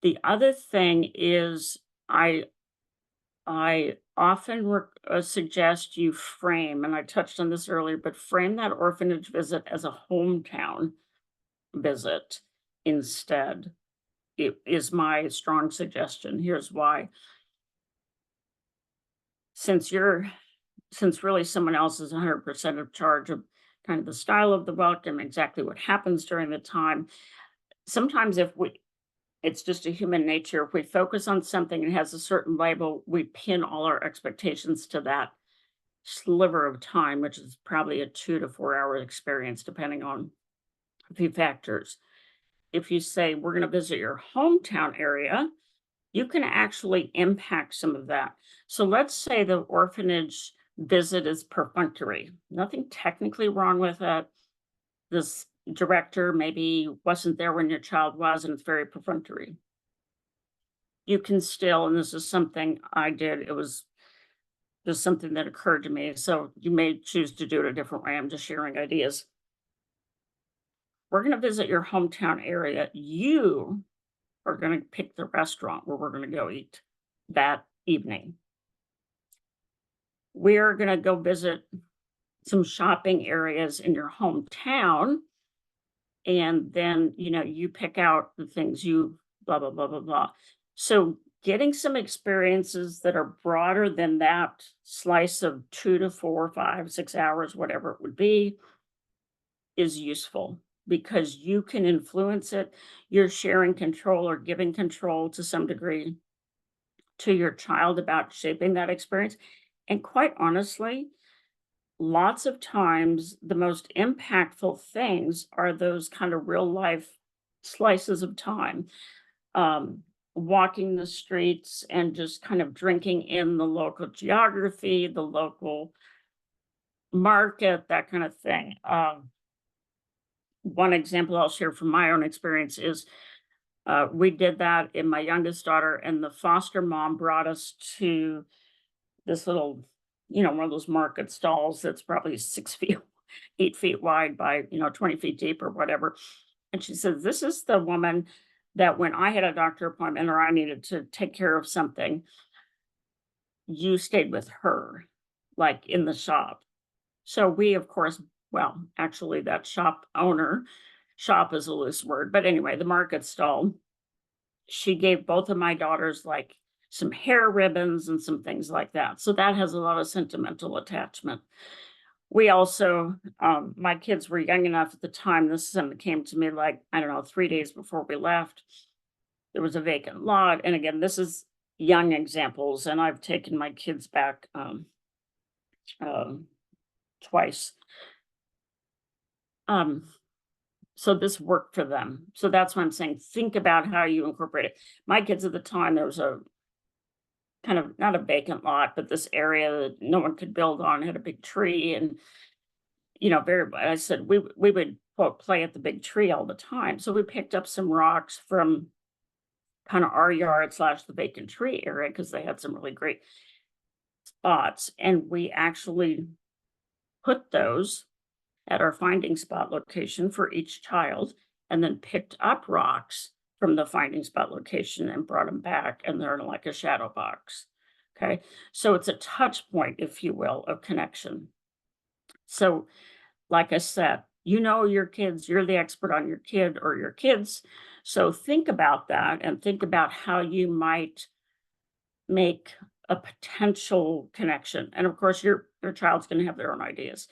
The other thing is I I often suggest you frame, and I touched on this earlier, but frame that orphanage visit as a hometown visit instead. It is my strong suggestion. Here's why. Since you're since really someone else is 100% of charge of kind of the style of the welcome, exactly what happens during the time. Sometimes if we it's just a human nature. If we focus on something and has a certain label, we pin all our expectations to that sliver of time, which is probably a 2 to 4 hour experience, depending on a few factors. If you say, we're going to visit your hometown area, you can actually impact some of that. So let's say the orphanage visit is perfunctory. Nothing technically wrong with it. This director maybe wasn't there when your child was, and it's very perfunctory. You can still, and this is something I did, it was just something that occurred to me. So you may choose to do it a different way. I'm just sharing ideas. We're going to visit your hometown area. You are going to pick the restaurant where we're going to go eat that evening. We're going to go visit some shopping areas in your hometown. And then, you pick out the things you blah, blah, blah, blah, blah. So getting some experiences that are broader than that slice of 2 to 4, 5, 6 hours, whatever it would be, is useful because you can influence it. You're sharing control or giving control to some degree to your child about shaping that experience. And quite honestly, lots of times the most impactful things are those kind of real life slices of time. Walking the streets and just kind of drinking in the local geography, the local market, that kind of thing. One example I'll share from my own experience is we did that in my youngest daughter, and the foster mom brought us to this little, one of those market stalls that's probably 6 feet, 8 feet wide by, 20 feet deep or whatever. And she said, this is the woman that when I had a doctor appointment or I needed to take care of something, you stayed with her, like in the shop. So we, of course, well, actually, that shop is a loose word, but anyway, the market stall, she gave both of my daughters like some hair ribbons and some things like that. So that has a lot of sentimental attachment. We also, my kids were young enough at the time. This is something that came to me like, I don't know, 3 days before we left. There was a vacant lot. And again, this is young examples, and I've taken my kids back um, twice. So this worked for them. So that's what I'm saying. Think about how you incorporate it. My kids at the time, there was a kind of not a vacant lot, but this area that no one could build on had a big tree. And, I said we would quote play at the big tree all the time. So we picked up some rocks from kind of our yard slash the vacant tree area because they had some really great spots. And we actually put those at our finding spot location for each child, and then picked up rocks from the finding spot location and brought them back, and they're in like a shadow box. Okay. So it's a touch point, if you will, of connection. So, like I said, your kids, you're the expert on your kid or your kids. So think about that and think about how you might make a potential connection. And of course, your child's going to have their own ideas.